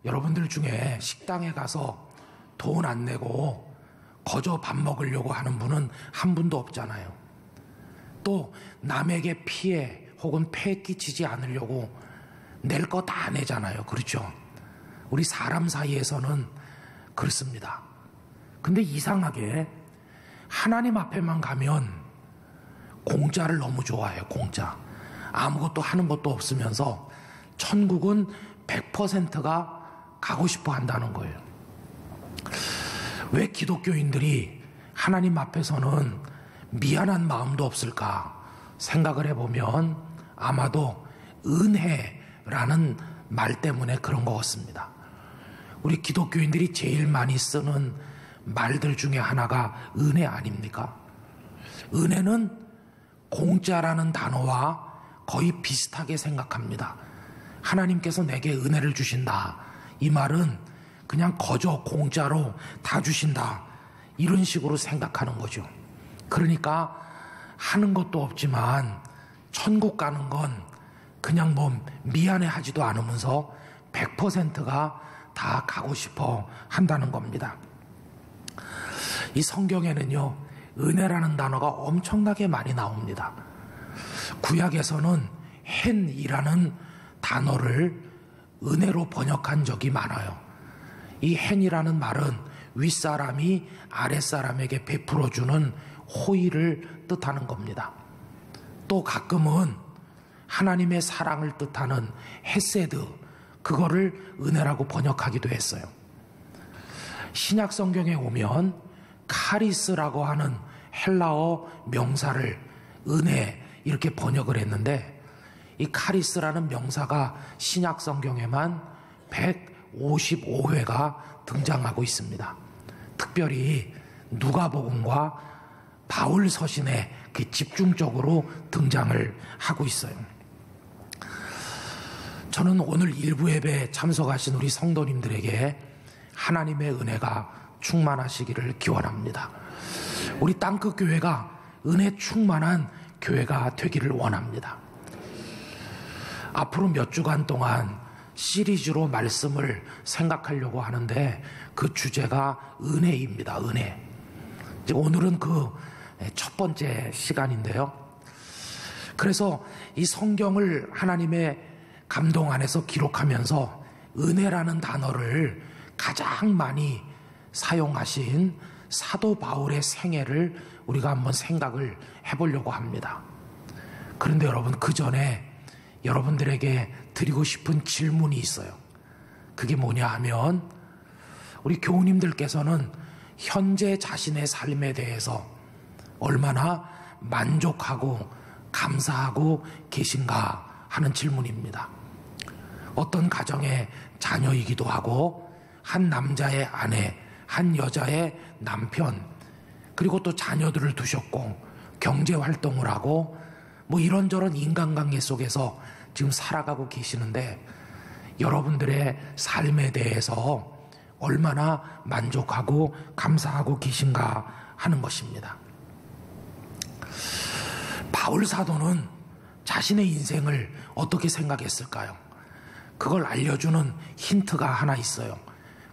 여러분들 중에 식당에 가서 돈 안 내고 거저 밥 먹으려고 하는 분은 한 분도 없잖아요. 또 남에게 피해 혹은 폐 끼치지 않으려고 낼 거 다 내잖아요. 그렇죠? 우리 사람 사이에서는 그렇습니다. 근데 이상하게 하나님 앞에만 가면 공짜를 너무 좋아해요. 공짜. 아무것도 하는 것도 없으면서 천국은 100%가 가고 싶어 한다는 거예요. 왜 기독교인들이 하나님 앞에서는 미안한 마음도 없을까 생각을 해보면 아마도 은혜라는 말 때문에 그런 것 같습니다. 우리 기독교인들이 제일 많이 쓰는 말들 중에 하나가 은혜 아닙니까? 은혜는 공짜라는 단어와 거의 비슷하게 생각합니다. 하나님께서 내게 은혜를 주신다. 이 말은 그냥 거저 공짜로 다 주신다. 이런 식으로 생각하는 거죠. 그러니까 하는 것도 없지만 천국 가는 건 그냥 뭐 미안해 하지도 않으면서 100%가 다 가고 싶어 한다는 겁니다. 이 성경에는요, 은혜라는 단어가 엄청나게 많이 나옵니다. 구약에서는 헨이라는 단어를 은혜로 번역한 적이 많아요. 이 헨이라는 말은 윗사람이 아랫사람에게 베풀어주는 호의를 뜻하는 겁니다. 또 가끔은 하나님의 사랑을 뜻하는 헤세드, 그거를 은혜라고 번역하기도 했어요. 신약 성경에 오면 카리스라고 하는 헬라어 명사를 은혜 이렇게 번역을 했는데, 이 카리스라는 명사가 신약 성경에만 155회가 등장하고 있습니다. 특별히 누가복음과 바울 서신에 집중적으로 등장을 하고 있어요. 저는 오늘 일부 예배에 참석하신 우리 성도님들에게 하나님의 은혜가 충만하시기를 기원합니다. 우리 땅끝 교회가 은혜 충만한 교회가 되기를 원합니다. 앞으로 몇 주간 동안 시리즈로 말씀을 생각하려고 하는데 그 주제가 은혜입니다. 은혜. 오늘은 그 첫 번째 시간인데요. 그래서 이 성경을 하나님의 감동 안에서 기록하면서 은혜라는 단어를 가장 많이 사용하신 사도 바울의 생애를 우리가 한번 생각을 해보려고 합니다. 그런데 여러분, 그 전에 여러분들에게 드리고 싶은 질문이 있어요. 그게 뭐냐 하면, 우리 교우님들께서는 현재 자신의 삶에 대해서 얼마나 만족하고 감사하고 계신가 하는 질문입니다. 어떤 가정의 자녀이기도 하고, 한 남자의 아내, 한 여자의 남편, 그리고 또 자녀들을 두셨고 경제활동을 하고 뭐 이런저런 인간관계 속에서 지금 살아가고 계시는데, 여러분들의 삶에 대해서 얼마나 만족하고 감사하고 계신가 하는 것입니다. 바울 사도는 자신의 인생을 어떻게 생각했을까요? 그걸 알려주는 힌트가 하나 있어요.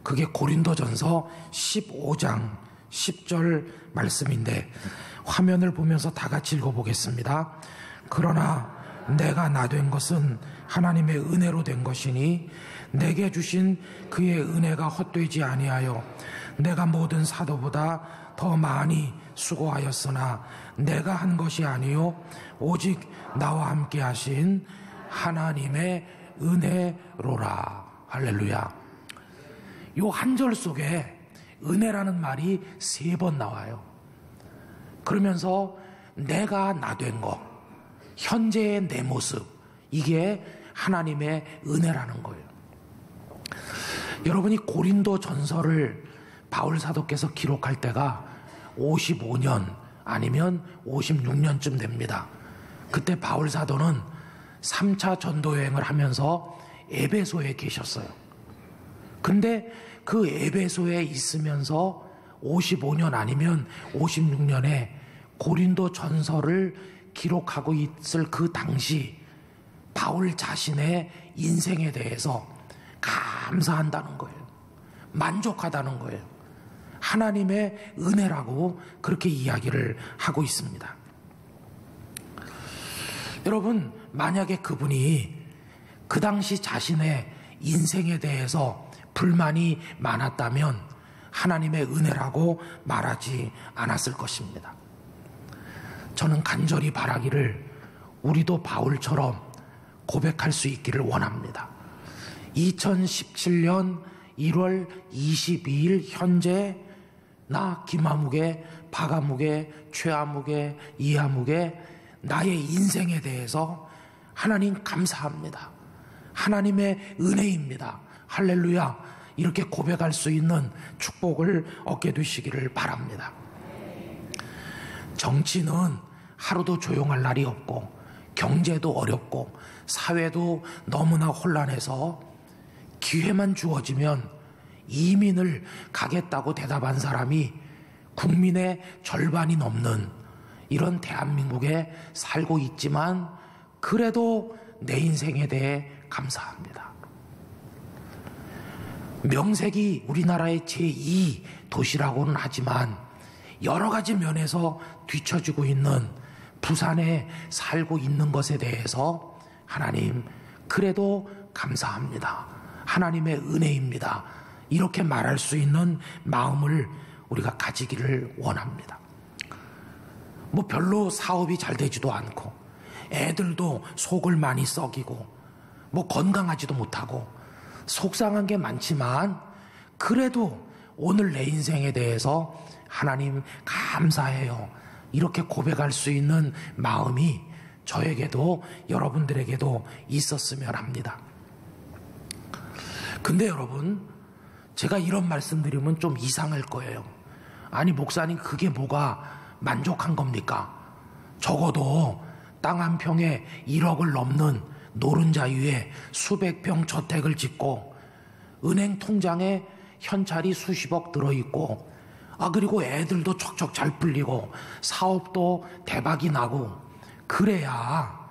그게 고린도전서 15장 10절 말씀인데, 화면을 보면서 다 같이 읽어보겠습니다. 그러나 내가 나 된 것은 하나님의 은혜로 된 것이니 내게 주신 그의 은혜가 헛되지 아니하여 내가 모든 사도보다 더 많이 수고하였으나 내가 한 것이 아니요 오직 나와 함께 하신 하나님의 은혜로라. 할렐루야. 요 한 절 속에 은혜라는 말이 3번 나와요. 그러면서 내가 나 된 것, 현재의 내 모습, 이게 하나님의 은혜라는 거예요. 여러분이 고린도 전서를 바울 사도께서 기록할 때가 55년 아니면 56년쯤 됩니다. 그때 바울 사도는 3차 전도 여행을 하면서 에베소에 계셨어요. 근데 그 에베소에 있으면서 55년 아니면 56년에 고린도 전서를 기록하고 있을 그 당시 바울 자신의 인생에 대해서 감사한다는 거예요. 만족하다는 거예요. 하나님의 은혜라고 그렇게 이야기를 하고 있습니다. 여러분, 만약에 그분이 그 당시 자신의 인생에 대해서 불만이 많았다면 하나님의 은혜라고 말하지 않았을 것입니다. 저는 간절히 바라기를 우리도 바울처럼 고백할 수 있기를 원합니다. 2017년 1월 22일 현재 나 김아무개, 박아무개, 최아무개, 이아무개 나의 인생에 대해서 하나님 감사합니다. 하나님의 은혜입니다. 할렐루야. 이렇게 고백할 수 있는 축복을 얻게 되시기를 바랍니다. 정치는 하루도 조용할 날이 없고 경제도 어렵고 사회도 너무나 혼란해서 기회만 주어지면 이민을 가겠다고 대답한 사람이 국민의 절반이 넘는 이런 대한민국에 살고 있지만 그래도 내 인생에 대해 감사합니다. 명색이 우리나라의 제2 도시라고는 하지만 여러 가지 면에서 뒤처지고 있는 부산에 살고 있는 것에 대해서 하나님 그래도 감사합니다. 하나님의 은혜입니다. 이렇게 말할 수 있는 마음을 우리가 가지기를 원합니다. 뭐 별로 사업이 잘 되지도 않고 애들도 속을 많이 썩이고 뭐 건강하지도 못하고 속상한 게 많지만 그래도 오늘 내 인생에 대해서 하나님 감사해요. 이렇게 고백할 수 있는 마음이 저에게도 여러분들에게도 있었으면 합니다. 근데 여러분, 제가 이런 말씀드리면 좀 이상할 거예요. 아니 목사님 그게 뭐가 만족한 겁니까? 적어도 땅 한 평에 1억을 넘는 노른자 위에 수백 평 저택을 짓고 은행 통장에 현찰이 수십억 들어있고 그리고 애들도 척척 잘 풀리고 사업도 대박이 나고 그래야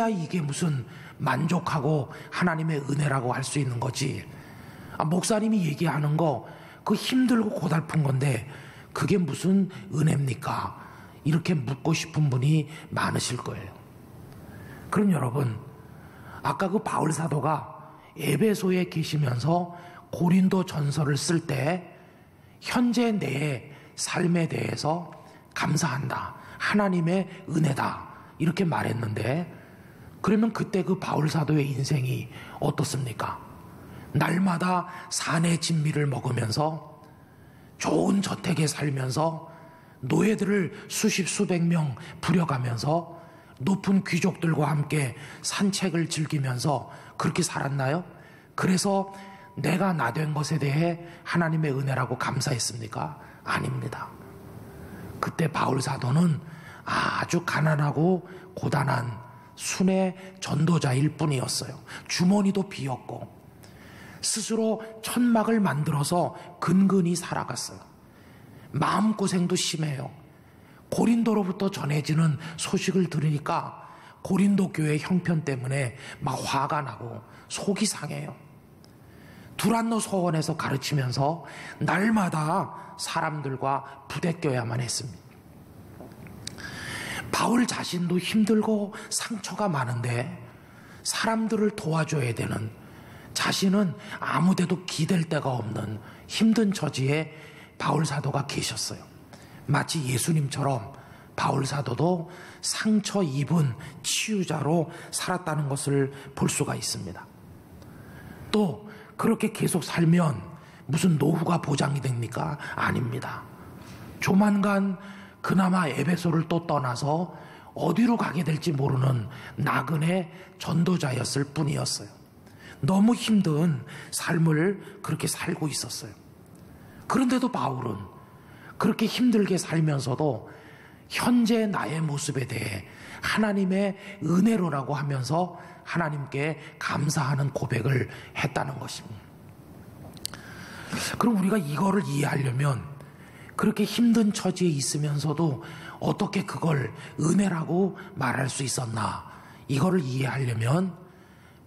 이게 무슨 만족하고 하나님의 은혜라고 할 수 있는 거지. 목사님이 얘기하는 거 그 힘들고 고달픈 건데 그게 무슨 은혜입니까? 이렇게 묻고 싶은 분이 많으실 거예요. 그럼 여러분, 아까 그 바울 사도가 에베소에 계시면서 고린도 전서를 쓸 때 현재 내 삶에 대해서 감사한다. 하나님의 은혜다. 이렇게 말했는데 그러면 그때 그 바울 사도의 인생이 어떻습니까? 날마다 산의 진미를 먹으면서 좋은 저택에 살면서 노예들을 수십 수백 명 부려가면서 높은 귀족들과 함께 산책을 즐기면서 그렇게 살았나요? 그래서 내가 나 된 것에 대해 하나님의 은혜라고 감사했습니까? 아닙니다. 그때 바울 사도는 아주 가난하고 고단한 순의 전도자일 뿐이었어요. 주머니도 비었고 스스로 천막을 만들어서 근근히 살아갔어요. 마음고생도 심해요. 고린도로부터 전해지는 소식을 들으니까 고린도 교회 형편 때문에 막 화가 나고 속이 상해요. 두란노 서원에서 가르치면서 날마다 사람들과 부대껴야만 했습니다. 바울 자신도 힘들고 상처가 많은데 사람들을 도와줘야 되는, 자신은 아무데도 기댈 데가 없는 힘든 처지에 바울 사도가 계셨어요. 마치 예수님처럼 바울 사도도 상처 입은 치유자로 살았다는 것을 볼 수가 있습니다. 또 그렇게 계속 살면 무슨 노후가 보장이 됩니까? 아닙니다. 조만간 그나마 에베소를 또 떠나서 어디로 가게 될지 모르는 나그네 전도자였을 뿐이었어요. 너무 힘든 삶을 그렇게 살고 있었어요. 그런데도 바울은 그렇게 힘들게 살면서도 현재 나의 모습에 대해 하나님의 은혜로라고 하면서 하나님께 감사하는 고백을 했다는 것입니다. 그럼 우리가 이거를 이해하려면 그렇게 힘든 처지에 있으면서도 어떻게 그걸 은혜라고 말할 수 있었나? 이거를 이해하려면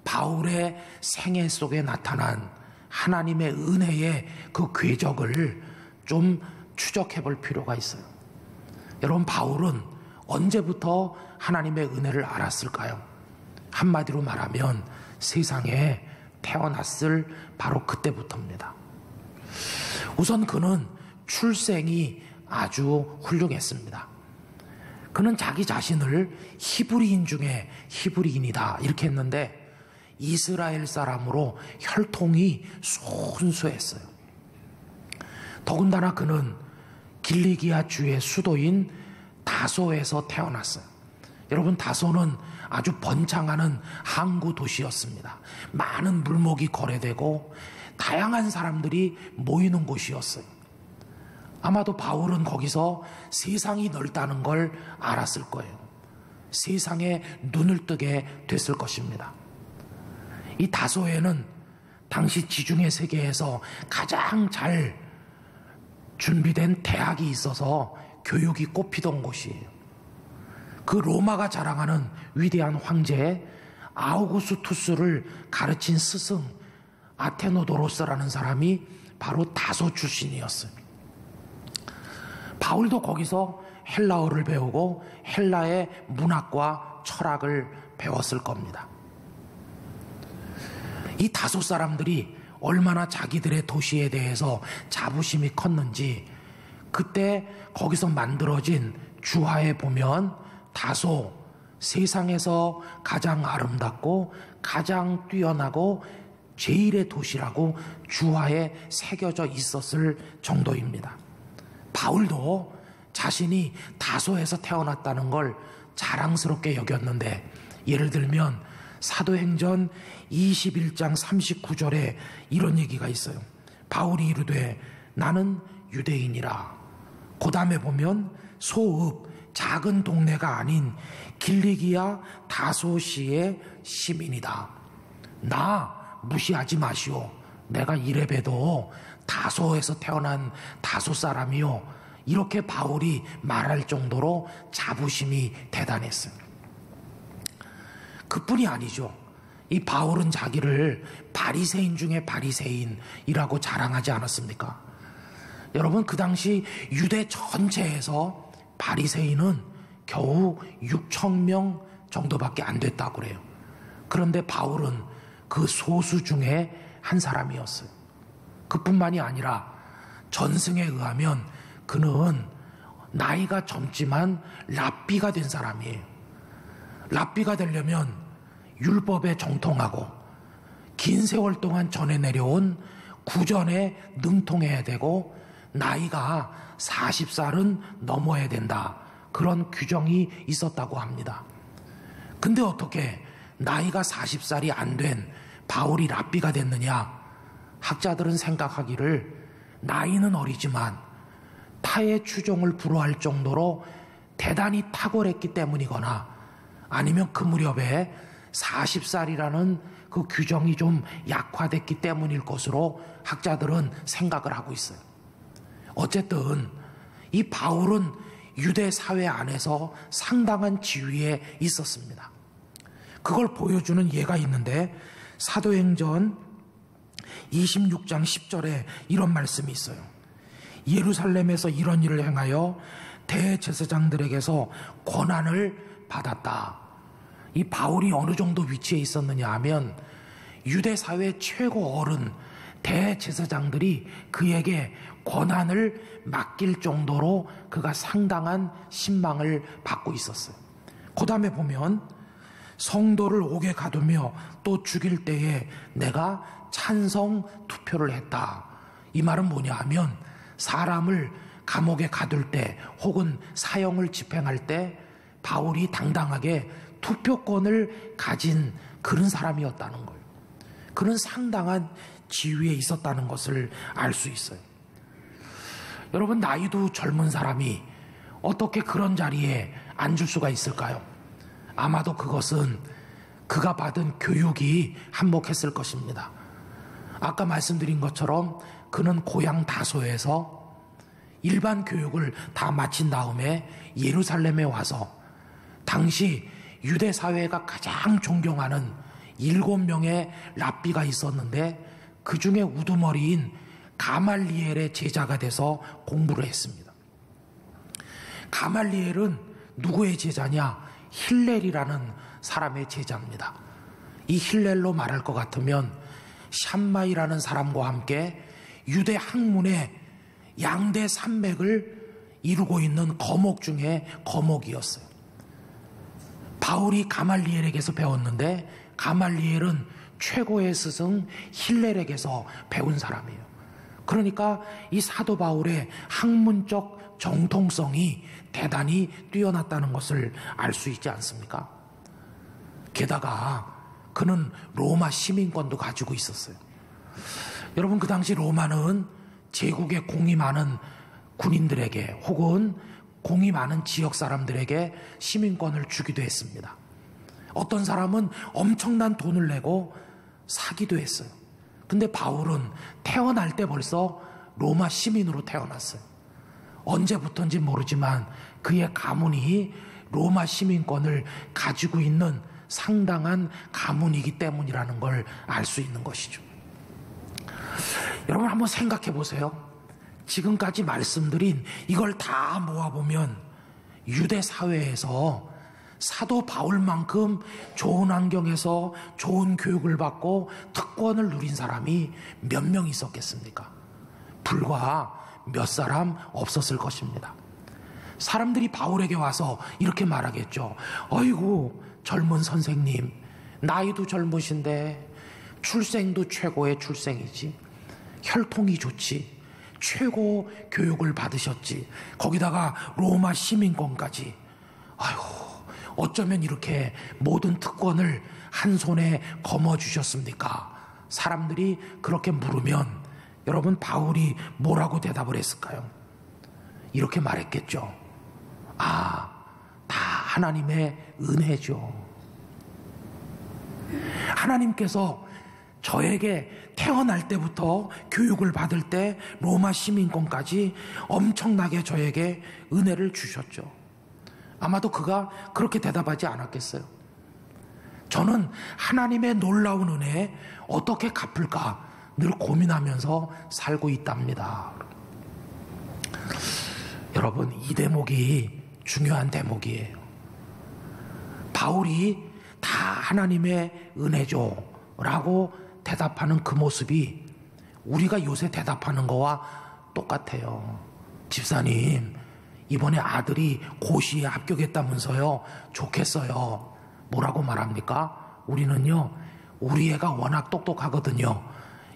바울의 생애 속에 나타난 하나님의 은혜의 그 궤적을 좀 추적해 볼 필요가 있어요. 여러분, 바울은 언제부터 하나님의 은혜를 알았을까요? 한마디로 말하면 세상에 태어났을 바로 그때부터입니다. 우선 그는 출생이 아주 훌륭했습니다. 그는 자기 자신을 히브리인 중에 히브리인이다 이렇게 했는데 이스라엘 사람으로 혈통이 순수했어요. 더군다나 그는 길리기아 주의 수도인 다소에서 태어났어요. 여러분, 다소는 아주 번창하는 항구 도시였습니다. 많은 물목이 거래되고 다양한 사람들이 모이는 곳이었어요. 아마도 바울은 거기서 세상이 넓다는 걸 알았을 거예요. 세상에 눈을 뜨게 됐을 것입니다. 이 다소에는 당시 지중해 세계에서 가장 잘 준비된 대학이 있어서 교육이 꼽히던 곳이에요. 그 로마가 자랑하는 위대한 황제 아우구스투스를 가르친 스승 아테노도로스라는 사람이 바로 다소 출신이었어요. 바울도 거기서 헬라어를 배우고 헬라의 문학과 철학을 배웠을 겁니다. 이 다소 사람들이 얼마나 자기들의 도시에 대해서 자부심이 컸는지 그때 거기서 만들어진 주화에 보면 다소 세상에서 가장 아름답고 가장 뛰어나고 제일의 도시라고 주화에 새겨져 있었을 정도입니다. 바울도 자신이 다소에서 태어났다는 걸 자랑스럽게 여겼는데, 예를 들면 사도행전 21장 39절에 이런 얘기가 있어요. 바울이 이르되 나는 유대인이라. 그 다음에 보면 소읍 작은 동네가 아닌 길리기아 다소시의 시민이다. 나 무시하지 마시오. 내가 이래봬도 다소에서 태어난 다소 사람이요. 이렇게 바울이 말할 정도로 자부심이 대단했어요. 그뿐이 아니죠. 이 바울은 자기를 바리새인 중에 바리새인이라고 자랑하지 않았습니까? 여러분, 그 당시 유대 전체에서 바리새인은 겨우 6,000명 정도밖에 안 됐다고 그래요. 그런데 바울은 그 소수 중에 한 사람이었어요. 그뿐만이 아니라 전승에 의하면 그는 나이가 젊지만 랍비가 된 사람이에요. 랍비가 되려면 율법에 정통하고 긴 세월 동안 전해 내려온 구전에 능통해야 되고 나이가 40살은 넘어야 된다. 그런 규정이 있었다고 합니다. 근데 어떻게 나이가 40살이 안 된 바울이 랍비가 됐느냐? 학자들은 생각하기를 나이는 어리지만 타의 추종을 불허할 정도로 대단히 탁월했기 때문이거나 아니면 그 무렵에 40살이라는 그 규정이 좀 약화됐기 때문일 것으로 학자들은 생각을 하고 있어요. 어쨌든 이 바울은 유대 사회 안에서 상당한 지위에 있었습니다. 그걸 보여주는 예가 있는데 사도행전 26장 10절에 이런 말씀이 있어요. 예루살렘에서 이런 일을 행하여 대제사장들에게서 권한을 받았다. 이 바울이 어느 정도 위치에 있었느냐 하면 유대 사회 최고 어른 대제사장들이 그에게 권한을 맡길 정도로 그가 상당한 신망을 받고 있었어요. 그 다음에 보면 성도를 옥에 가두며 또 죽일 때에 내가 찬성 투표를 했다. 이 말은 뭐냐 하면 사람을 감옥에 가둘 때 혹은 사형을 집행할 때 바울이 당당하게 투표권을 가진 그런 사람이었다는 거예요. 그는 상당한 지위에 있었다는 것을 알 수 있어요. 여러분, 나이도 젊은 사람이 어떻게 그런 자리에 앉을 수가 있을까요? 아마도 그것은 그가 받은 교육이 한몫했을 것입니다. 아까 말씀드린 것처럼 그는 고향 다소에서 일반 교육을 다 마친 다음에 예루살렘에 와서 당시 유대 사회가 가장 존경하는 7명의 랍비가 있었는데 그 중에 우두머리인 가말리엘의 제자가 돼서 공부를 했습니다. 가말리엘은 누구의 제자냐? 힐렐이라는 사람의 제자입니다. 이 힐렐로 말할 것 같으면 샴마이라는 사람과 함께 유대 학문의 양대 산맥을 이루고 있는 거목 중에 거목이었어요. 바울이 가말리엘에게서 배웠는데 가말리엘은 최고의 스승 힐렐에게서 배운 사람이에요. 그러니까 이 사도 바울의 학문적 정통성이 대단히 뛰어났다는 것을 알 수 있지 않습니까? 게다가 그는 로마 시민권도 가지고 있었어요. 여러분, 그 당시 로마는 제국에 공이 많은 군인들에게 혹은 공이 많은 지역 사람들에게 시민권을 주기도 했습니다. 어떤 사람은 엄청난 돈을 내고 사기도 했어요. 근데 바울은 태어날 때 벌써 로마 시민으로 태어났어요. 언제부터인지 모르지만 그의 가문이 로마 시민권을 가지고 있는 상당한 가문이기 때문이라는 걸 알 수 있는 것이죠. 여러분, 한번 생각해 보세요. 지금까지 말씀드린 이걸 다 모아보면 유대 사회에서 사도 바울만큼 좋은 환경에서 좋은 교육을 받고 특권을 누린 사람이 몇 명 있었겠습니까? 불과 몇 사람 없었을 것입니다. 사람들이 바울에게 와서 이렇게 말하겠죠. 어이구, 젊은 선생님, 나이도 젊으신데 출생도 최고의 출생이지, 혈통이 좋지, 최고 교육을 받으셨지, 거기다가 로마 시민권까지. 아이고, 어쩌면 이렇게 모든 특권을 한 손에 거머쥐셨습니까? 사람들이 그렇게 물으면 여러분, 바울이 뭐라고 대답을 했을까요? 이렇게 말했겠죠. 아, 다 하나님의 은혜죠. 하나님께서 저에게 태어날 때부터 교육을 받을 때 로마 시민권까지 엄청나게 저에게 은혜를 주셨죠. 아마도 그가 그렇게 대답하지 않았겠어요. 저는 하나님의 놀라운 은혜에 어떻게 갚을까 늘 고민하면서 살고 있답니다. 여러분, 이 대목이 중요한 대목이에요. 바울이 다 하나님의 은혜죠 라고 대답하는 그 모습이 우리가 요새 대답하는 거와 똑같아요. 집사님, 이번에 아들이 고시에 합격했다면서요. 좋겠어요. 뭐라고 말합니까? 우리는요, 우리 애가 워낙 똑똑하거든요.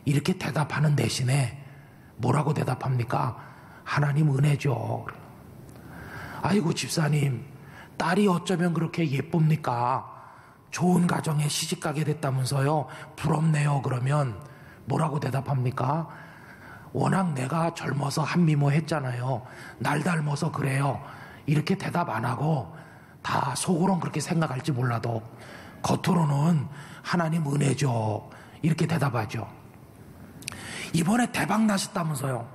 이렇게 대답하는 대신에 뭐라고 대답합니까? 하나님 은혜죠. 아이고, 집사님, 딸이 어쩌면 그렇게 예쁩니까? 좋은 가정에 시집가게 됐다면서요. 부럽네요. 그러면 뭐라고 대답합니까? 워낙 내가 젊어서 한미모 했잖아요. 날 닮아서 그래요. 이렇게 대답 안 하고 다 속으로는 그렇게 생각할지 몰라도 겉으로는 하나님 은혜죠. 이렇게 대답하죠. 이번에 대박 나셨다면서요.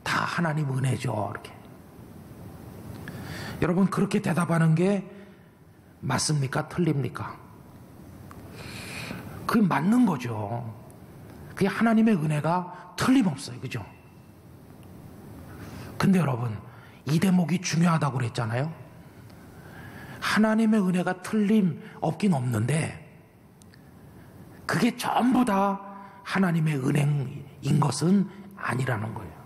다 하나님 은혜죠. 이렇게. 여러분, 그렇게 대답하는 게 맞습니까? 틀립니까? 그게 맞는 거죠. 그게 하나님의 은혜가 틀림없어요. 그죠? 근데 여러분, 이 대목이 중요하다고 그랬잖아요. 하나님의 은혜가 틀림없긴 없는데 그게 전부 다 하나님의 은혜인 것은 아니라는 거예요.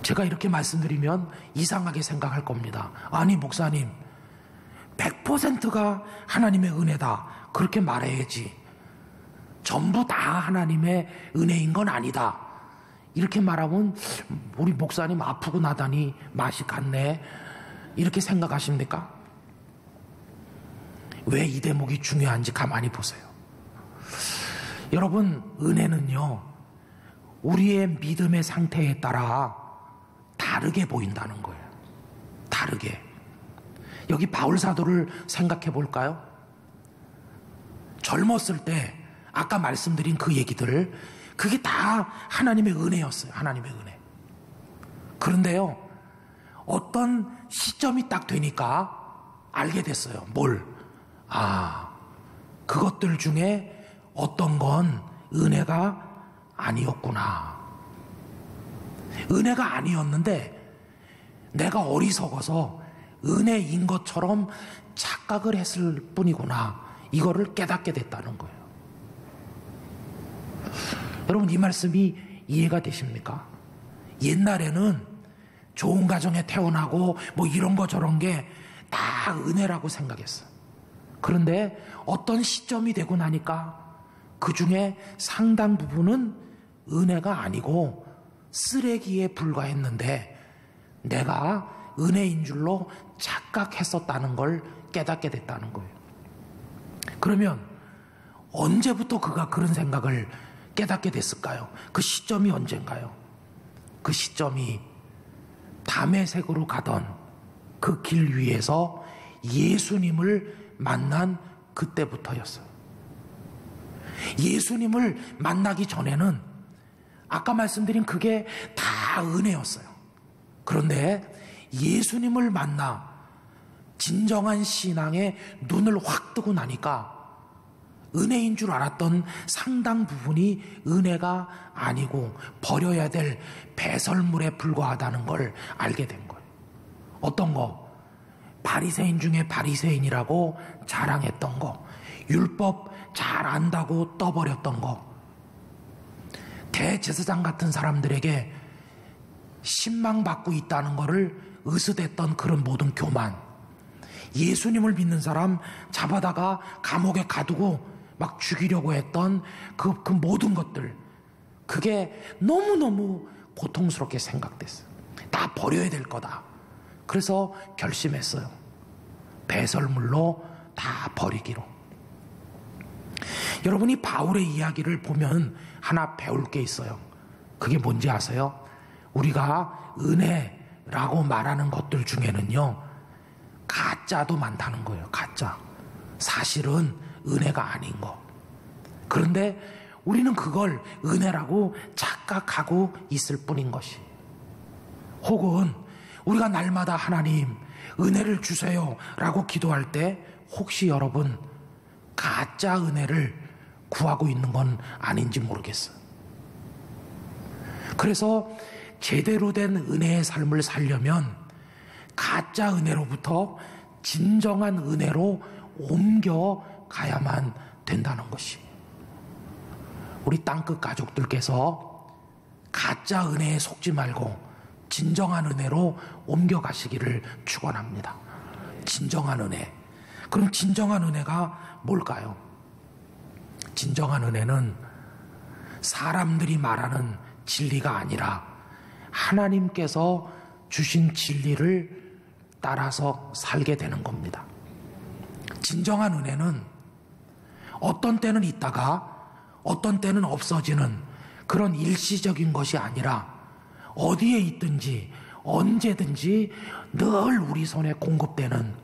제가 이렇게 말씀드리면 이상하게 생각할 겁니다. 아니, 목사님, 100%가 하나님의 은혜다. 그렇게 말해야지. 전부 다 하나님의 은혜인 건 아니다. 이렇게 말하면 우리 목사님 아프고 나다니 맛이 갔네. 이렇게 생각하십니까? 왜 이 대목이 중요한지 가만히 보세요. 여러분, 은혜는요, 우리의 믿음의 상태에 따라 다르게 보인다는 거예요. 다르게. 여기 바울 사도를 생각해 볼까요? 젊었을 때 아까 말씀드린 그 얘기들, 그게 다 하나님의 은혜였어요. 하나님의 은혜. 그런데요, 어떤 시점이 딱 되니까 알게 됐어요. 뭘? 그것들 중에 어떤 건 은혜가 아니었구나. 은혜가 아니었는데 내가 어리석어서 은혜인 것처럼 착각을 했을 뿐이구나. 이거를 깨닫게 됐다는 거예요. 여러분, 이 말씀이 이해가 되십니까? 옛날에는 좋은 가정에 태어나고 뭐 이런 거 저런 게 다 은혜라고 생각했어요. 그런데 어떤 시점이 되고 나니까 그 중에 상당 부분은 은혜가 아니고 쓰레기에 불과했는데 내가 은혜인 줄로 착각했었다는 걸 깨닫게 됐다는 거예요. 그러면 언제부터 그가 그런 생각을 깨닫게 됐을까요? 그 시점이 언젠가요? 그 시점이 다메섹으로 가던 그 길 위에서 예수님을 만난 그때부터였어요. 예수님을 만나기 전에는 아까 말씀드린 그게 다 은혜였어요. 그런데 예수님을 만나 진정한 신앙에 눈을 확 뜨고 나니까 은혜인 줄 알았던 상당 부분이 은혜가 아니고 버려야 될 배설물에 불과하다는 걸 알게 된 거예요. 어떤 거? 바리새인 중에 바리새인이라고 자랑했던 거, 율법 잘 안다고 떠버렸던 거, 대제사장 같은 사람들에게 신망받고 있다는 거를 으스댔던 그런 모든 교만, 예수님을 믿는 사람 잡아다가 감옥에 가두고 막 죽이려고 했던 그 모든 것들, 그게 너무너무 고통스럽게 생각됐어요. 다 버려야 될 거다. 그래서 결심했어요. 배설물로 다 버리기로. 여러분이 바울의 이야기를 보면 하나 배울 게 있어요. 그게 뭔지 아세요? 우리가 은혜라고 말하는 것들 중에는요, 가짜도 많다는 거예요. 가짜. 사실은 은혜가 아닌 거. 그런데 우리는 그걸 은혜라고 착각하고 있을 뿐인 것이. 혹은 우리가 날마다 하나님 은혜를 주세요 라고 기도할 때 혹시 여러분 가짜 은혜를 구하고 있는 건 아닌지 모르겠어요. 그래서 제대로 된 은혜의 삶을 살려면 가짜 은혜로부터 진정한 은혜로 옮겨가야만 된다는 것이. 우리 땅끝 가족들께서 가짜 은혜에 속지 말고 진정한 은혜로 옮겨가시기를 축원합니다. 진정한 은혜. 그럼 진정한 은혜가 뭘까요? 진정한 은혜는 사람들이 말하는 진리가 아니라 하나님께서 주신 진리를 따라서 살게 되는 겁니다. 진정한 은혜는 어떤 때는 있다가 어떤 때는 없어지는 그런 일시적인 것이 아니라 어디에 있든지 언제든지 늘 우리 손에 공급되는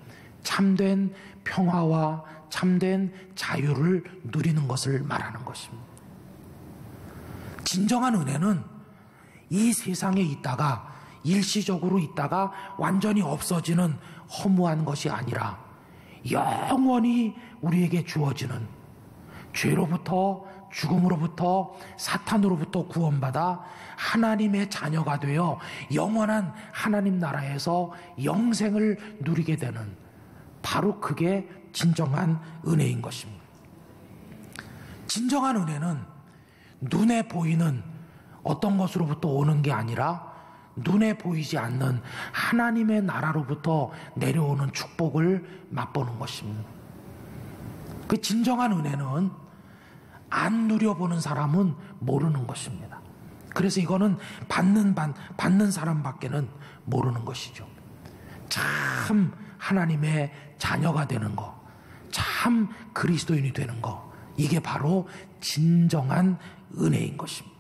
참된 평화와 참된 자유를 누리는 것을 말하는 것입니다. 진정한 은혜는 이 세상에 있다가 일시적으로 있다가 완전히 없어지는 허무한 것이 아니라 영원히 우리에게 주어지는 죄로부터 죽음으로부터 사탄으로부터 구원받아 하나님의 자녀가 되어 영원한 하나님 나라에서 영생을 누리게 되는 바로 그게 진정한 은혜인 것입니다. 진정한 은혜는 눈에 보이는 어떤 것으로부터 오는 게 아니라 눈에 보이지 않는 하나님의 나라로부터 내려오는 축복을 맛보는 것입니다. 그 진정한 은혜는 안 누려보는 사람은 모르는 것입니다. 그래서 이거는 받는 사람밖에는 모르는 것이죠. 참 하나님의 자녀가 되는 거, 참 그리스도인이 되는 거, 이게 바로 진정한 은혜인 것입니다.